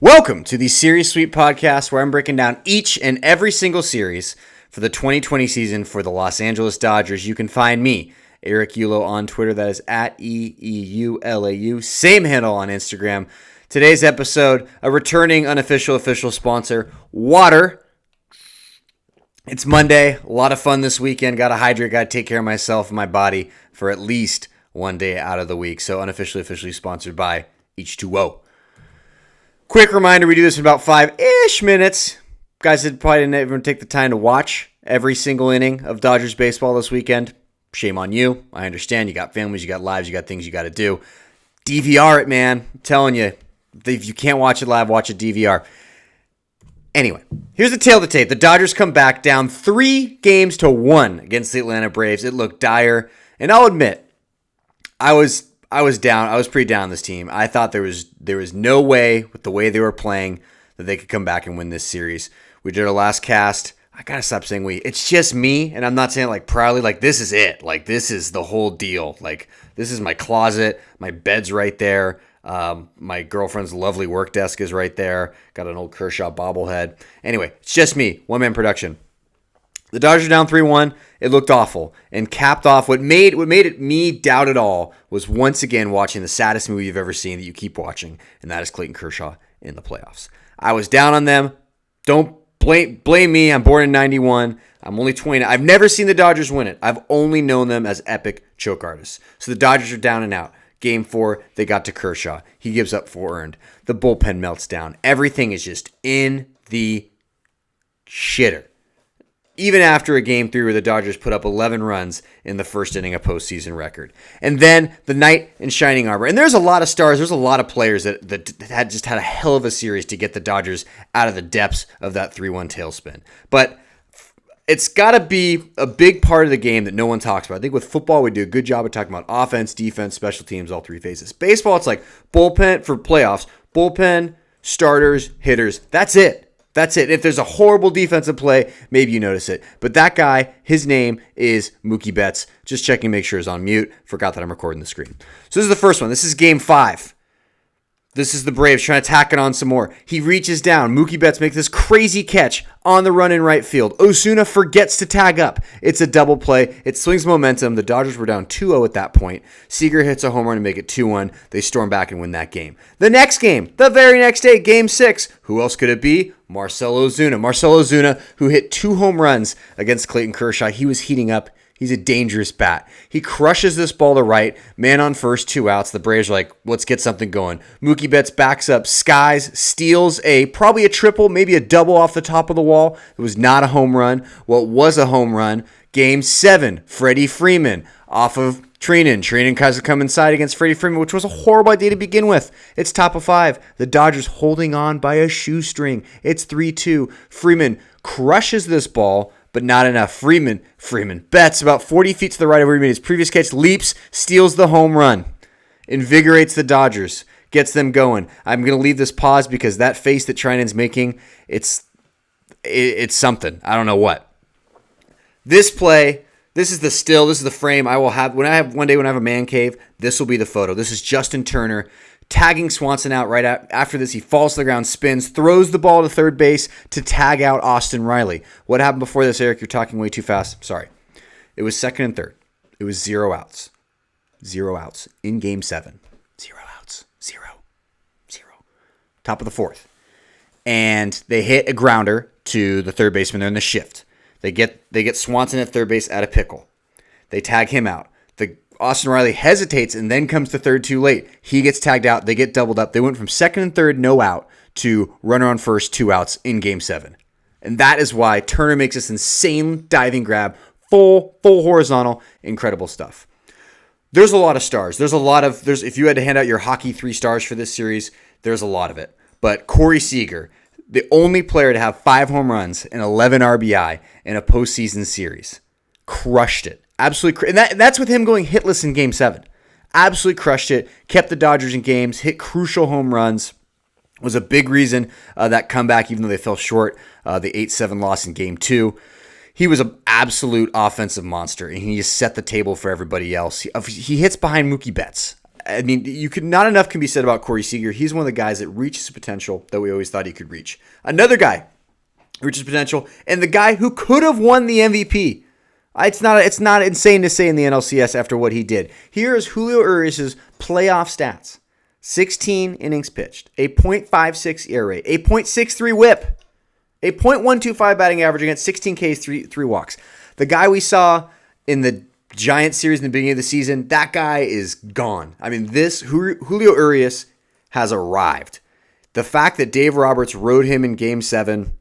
Welcome to the Series Sweep podcast, where I'm breaking down each and every single series for the 2020 season for the Los Angeles Dodgers. You can find me, Eric Eulau, on Twitter. That is at EEULAU. Same handle on Instagram. Today's episode, a returning unofficial official sponsor, water. It's Monday. A lot of fun this weekend. Got to hydrate. Got to take care of myself and my body for at least one day out of the week. So unofficially, officially sponsored by H2O. Quick reminder, we do this in about 5-ish minutes. Guys that probably didn't even take the time to watch every single inning of Dodgers baseball this weekend. Shame on you. I understand. You got families, you got lives, you got things you got to do. DVR it, man. I'm telling you, if you can't watch it live, watch it DVR. Anyway, here's the tale of the tape. The Dodgers come back down 3-1 against the Atlanta Braves. It looked dire. And I'll admit, I was down. I was pretty down on this team. I thought there was no way, with the way they were playing, that they could come back and win this series. We did our last cast. I gotta stop saying we. It's just me, and I'm not saying it like proudly. Like, this is it. Like, this is the whole deal. Like, this is my closet. My bed's right there. My girlfriend's lovely work desk is right there. Got an old Kershaw bobblehead. Anyway, it's just me. One-man production. The Dodgers are down 3-1. It looked awful. And capped off, what made it me doubt it all was once again watching the saddest movie you've ever seen that you keep watching, and that is Clayton Kershaw in the playoffs. I was down on them. Don't blame me. I'm born in 91. I'm only 20. I've never seen the Dodgers win it. I've only known them as epic choke artists. So the Dodgers are down and out. Game 4, they got to Kershaw. He gives up 4 earned. The bullpen melts down. Everything is just in the shitter. Even after a Game 3 where the Dodgers put up 11 runs in the first inning, a postseason record. And then the night in Shining Arbor. And there's a lot of stars. There's a lot of players that had a hell of a series to get the Dodgers out of the depths of that 3-1 tailspin. But it's got to be a big part of the game that no one talks about. I think with football, we do a good job of talking about offense, defense, special teams, all three phases. Baseball, it's like bullpen for playoffs. Bullpen, starters, hitters. That's it. That's it. If there's a horrible defensive play, maybe you notice it. But that guy, his name is Mookie Betts. Just checking to make sure he's on mute. Forgot that I'm recording the screen. So this is the first one. This is Game 5. This is the Braves trying to tack it on some more. He reaches down. Mookie Betts makes this crazy catch on the run in right field. Osuna forgets to tag up. It's a double play. It swings momentum. The Dodgers were down 2-0 at that point. Seager hits a home run to make it 2-1. They storm back and win that game. The next game, the very next day, Game 6. Who else could it be? Marcell Ozuna, who hit 2 home runs against Clayton Kershaw. He was heating up. He's a dangerous bat. He crushes this ball to right. Man on first, 2 outs. The Braves are like, let's get something going. Mookie Betts backs up, skies, steals probably a triple, maybe a double off the top of the wall. It was not a home run. Well, it was a home run. Game 7, Freddie Freeman off of Treinen. Treinen has to come inside against Freddie Freeman, which was a horrible idea to begin with. It's top of 5. The Dodgers holding on by a shoestring. It's 3-2. Freeman crushes this ball, but not enough. Freeman Betts about 40 feet to the right of where he made his previous catch, leaps, steals the home run, invigorates the Dodgers, gets them going. I'm going to leave this pause because that face that Treinen's making, it's something. I don't know what. This play, this is the frame I will have when I have a man cave. This will be the photo. This is Justin Turner tagging Swanson out right after this. He falls to the ground, spins, throws the ball to third base to tag out Austin Riley. What happened before this, Eric? You're talking way too fast. Sorry. It was second and third. It was 0 outs. 0 outs in Game 7. 0 outs. 0. Top of the 4th. And they hit a grounder to the third baseman. They're in the shift. They get Swanson at third base at a pickle. They tag him out. Austin Riley hesitates and then comes to third too late. He gets tagged out. They get doubled up. They went from second and third, no out, to runner on first, 2 outs in Game 7. And that is why Turner makes this insane diving grab, full horizontal, incredible stuff. There's a lot of stars. If you had to hand out your hockey 3 stars for this series, there's a lot of it. But Corey Seager, the only player to have 5 home runs and 11 RBI in a postseason series, crushed it. Absolutely, and that's with him going hitless in Game 7. Absolutely crushed it. Kept the Dodgers in games. Hit crucial home runs. Was a big reason that comeback, even though they fell short. The 8-7 loss in Game 2. He was an absolute offensive monster, and he just set the table for everybody else. He hits behind Mookie Betts. I mean, not enough can be said about Corey Seager. He's one of the guys that reaches potential that we always thought he could reach. Another guy reaches potential, and the guy who could have won the MVP. It's not insane to say in the NLCS after what he did. Here is Julio Urias' playoff stats. 16 innings pitched, a .56 ERA, a .63 whip, a .125 batting average against 16 Ks, 3 walks. The guy we saw in the Giants series in the beginning of the season, that guy is gone. I mean, this Julio Urias has arrived. The fact that Dave Roberts rode him in Game 7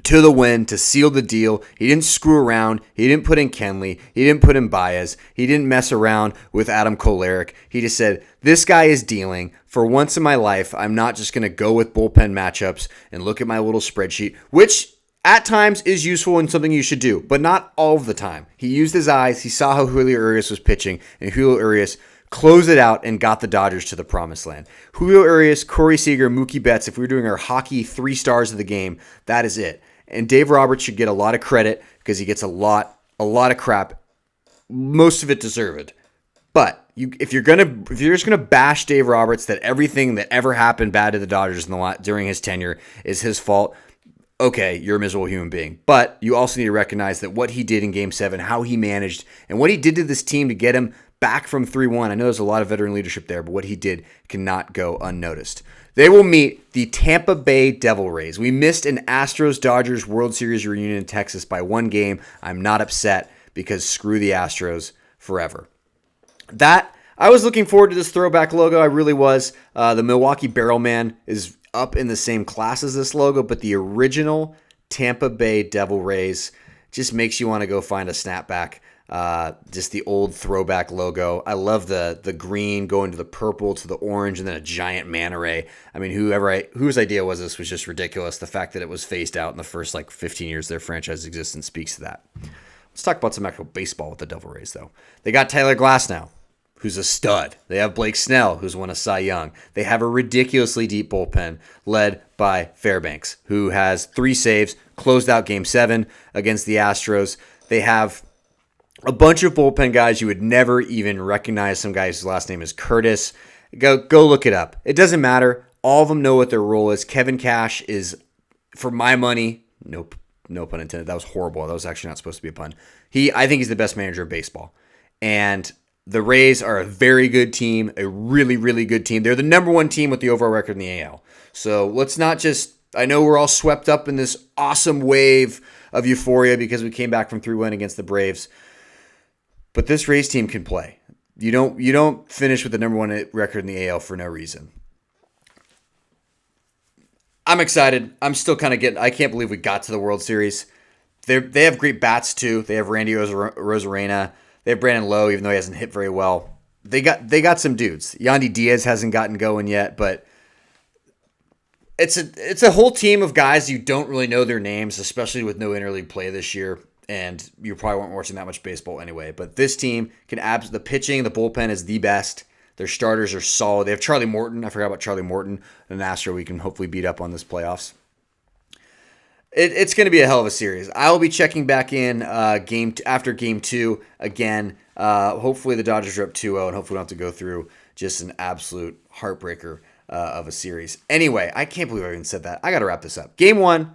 to the win to seal the deal. He didn't screw around. He didn't put in Kenley. He didn't put in Baez. He didn't mess around with Adam Kolarek. He just said, this guy is dealing. For once in my life, I'm not just going to go with bullpen matchups and look at my little spreadsheet, which at times is useful and something you should do, but not all of the time. He used his eyes. He saw how Julio Urias was pitching, and Julio Urias closed it out and got the Dodgers to the promised land. Julio Urias, Corey Seager, Mookie Betts, if we were doing our hockey 3 stars of the game, that is it. And Dave Roberts should get a lot of credit because he gets a lot of crap, most of it deserved. But if you're just gonna bash Dave Roberts that everything that ever happened bad to the Dodgers during his tenure is his fault, okay, you're a miserable human being. But you also need to recognize that what he did in Game 7, how he managed, and what he did to this team to get him back from 3-1. I know there's a lot of veteran leadership there, but what he did cannot go unnoticed. They will meet the Tampa Bay Devil Rays. We missed an Astros-Dodgers World Series reunion in Texas by 1 game. I'm not upset because screw the Astros forever. I was looking forward to this throwback logo. I really was. The Milwaukee Barrelman is up in the same class as this logo, but the original Tampa Bay Devil Rays just makes you want to go find a snapback. Just the old throwback logo. I love the green going to the purple to the orange and then a giant manta ray. I mean, whose idea was this was just ridiculous. The fact that it was phased out in the first 15 years of their franchise existence speaks to that. Let's talk about some actual baseball with the Devil Rays, though. They got Tyler Glasnow, who's a stud. They have Blake Snell, who's won a Cy Young. They have a ridiculously deep bullpen led by Fairbanks, who has 3 saves, closed out Game 7 against the Astros. They have a bunch of bullpen guys you would never even recognize. Some guy whose last name is Curtis. Go look it up. It doesn't matter. All of them know what their role is. Kevin Cash is, for my money, nope, no pun intended. That was horrible. That was actually not supposed to be a pun. I think he's the best manager of baseball. And the Rays are a very good team, a really, really good team. They're the number 1 team with the overall record in the AL. So let's not just, I know we're all swept up in this awesome wave of euphoria because we came back from 3-1 against the Braves. But this Rays team can play. You don't finish with the number 1 record in the AL for no reason. I'm excited. I'm still kind of I can't believe we got to the World Series. They have great bats too. They have Randy Rosarena. They have Brandon Lowe, even though he hasn't hit very well. They got some dudes. Yandy Diaz hasn't gotten going yet, but it's a whole team of guys you don't really know their names, especially with no interleague play this year. And you probably weren't watching that much baseball anyway. But this team can the pitching, the bullpen is the best. Their starters are solid. They have Charlie Morton. I forgot about Charlie Morton, an Astro we can hopefully beat up on this playoffs. It's going to be a hell of a series. I will be checking back in after Game 2 again. Hopefully the Dodgers are up 2-0, and hopefully we don't have to go through just an absolute heartbreaker of a series. Anyway, I can't believe I even said that. I got to wrap this up. Game 1,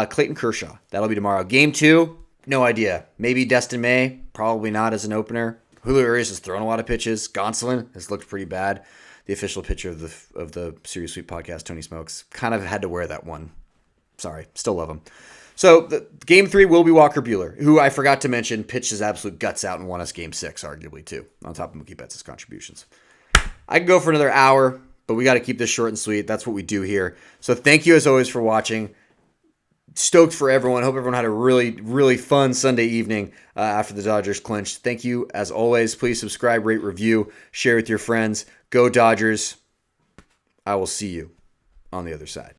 Clayton Kershaw. That'll be tomorrow. Game 2, no idea. Maybe Dustin May. Probably not as an opener. Julio Urias has thrown a lot of pitches. Gonsolin has looked pretty bad. The official pitcher of the Series Sweep podcast, Tony Smokes, kind of had to wear that one. Sorry, still love him. So Game 3 will be Walker Buehler, who I forgot to mention pitched his absolute guts out and won us Game 6, arguably, too, on top of Mookie Betts' contributions. I can go for another hour, but we got to keep this short and sweet. That's what we do here. So thank you, as always, for watching. Stoked for everyone. Hope everyone had a really, really fun Sunday evening after the Dodgers clinched. Thank you, as always. Please subscribe, rate, review, share with your friends. Go Dodgers. I will see you on the other side.